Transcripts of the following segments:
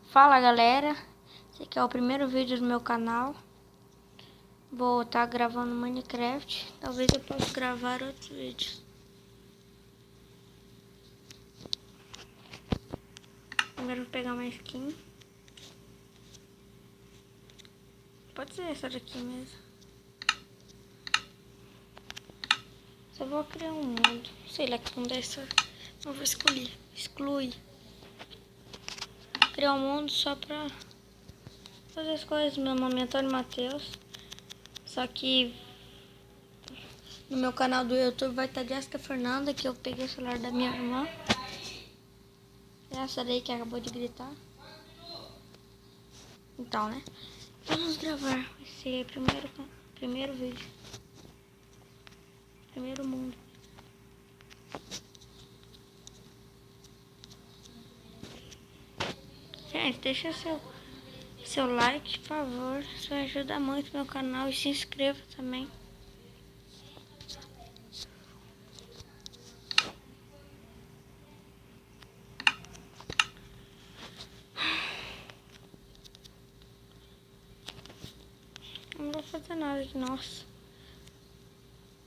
Fala galera, esse aqui é o primeiro vídeo do meu canal. Vou estar gravando Minecraft. Talvez eu possa gravar outros vídeos. Primeiro vou pegar uma skin. Pode ser essa daqui mesmo. Só vou criar um mundo. Sei lá que mundo é essa. Não vou excluir. Criar um mundo só pra fazer as coisas. Meu nome é Antônio Matheus. Só que no meu canal do YouTube vai estar Jéssica Fernanda, que eu peguei o celular da minha irmã. Essa daí que acabou de gritar. Então, né? Vamos gravar. Vai ser primeiro vídeo. Primeiro mundo. Gente, deixa seu like, por favor. Isso ajuda muito meu canal. E se inscreva também. Não vou fazer nada aqui, nossa.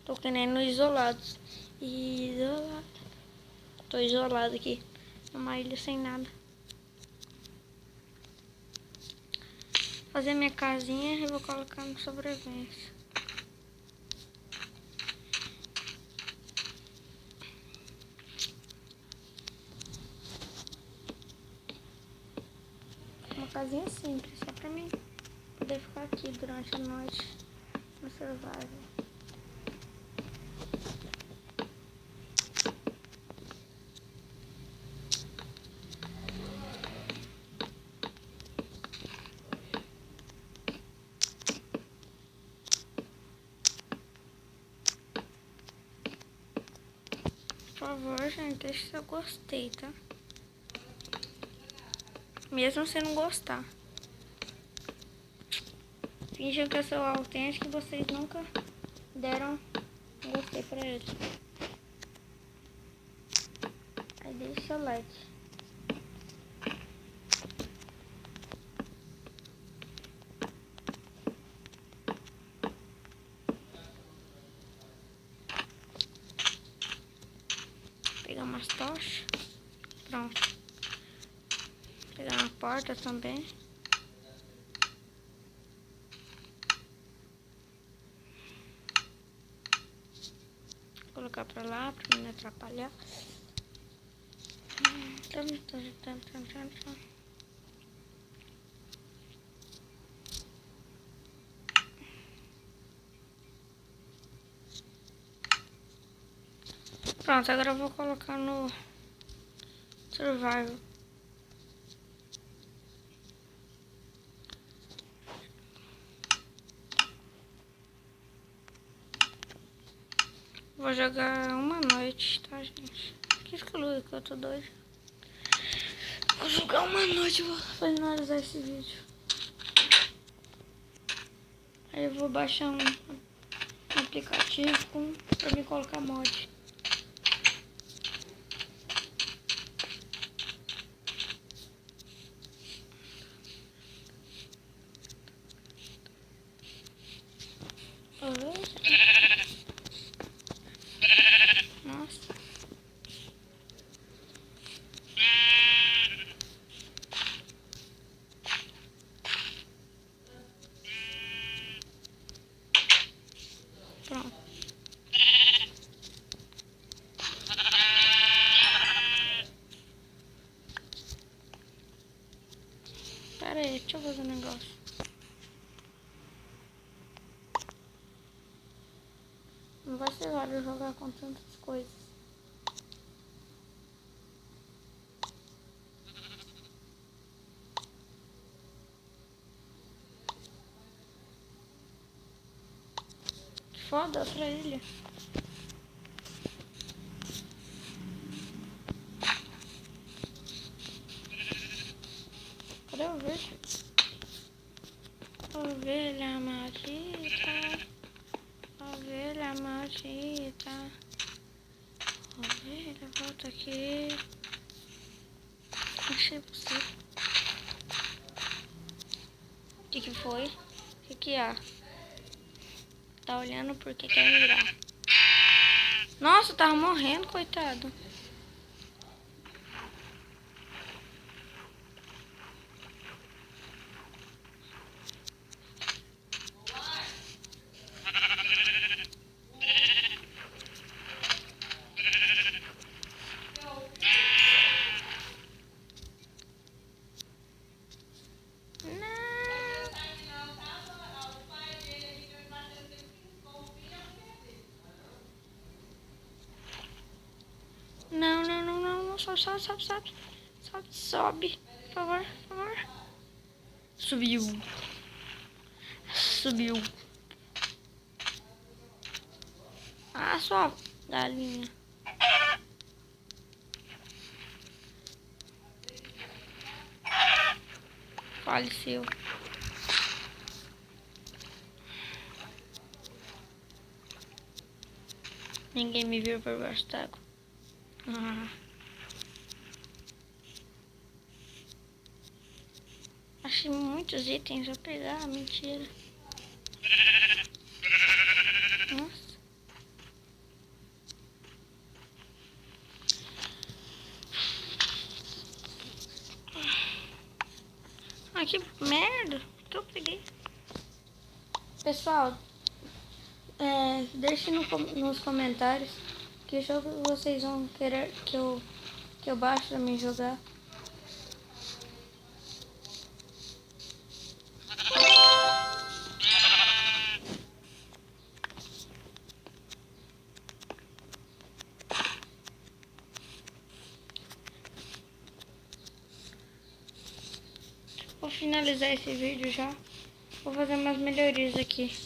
Tô querendo isolados. Isolado. Tô isolado aqui. Numa ilha sem nada. Fazer minha casinha e vou colocar no sobrevivência. Uma casinha simples, só pra mim poder ficar aqui durante a noite no survival. Por favor, gente, deixa seu gostei, tá? Mesmo se não gostar. Finjam que eu sou autêntico e vocês nunca deram um gostei pra ele. Aí deixa seu like. Pegar umas tochas. Pronto. Pegar uma porta também. Colocar pra lá, pra não atrapalhar. Pronto, agora eu vou colocar no survival. Vou jogar uma noite, tá, gente? Que exclui que eu tô doido. Vou jogar uma noite, vou finalizar esse vídeo. Aí eu vou baixar um aplicativo pra me colocar mod. Nossa. Pronto. Pera aí, deixa eu fazer um negócio. Não vai ser hora de jogar com tantas coisas. Foda outra ilha. Cadê o ovelha? Ovelha maldita. Ovelha maldita. Ovelha, volta aqui. Achei você. Que foi? Que há? Tá olhando porque quer mirar. Nossa, tava morrendo, coitado. Não, não, não, não, não, sobe, sobe, sobe, sobe. Sobe, sobe. Por favor, por favor. Subiu. Subiu. Ah, sua galinha. Faleceu. Ninguém me viu por baixo d'água. Ah. Achei muitos itens, vou pegar, mentira. Nossa. Ah, que merda. O que eu peguei? Pessoal, deixe nos comentários que jogo vocês vão querer que eu baixo pra mim jogar. Vou finalizar esse vídeo já. Vou fazer umas melhorias aqui.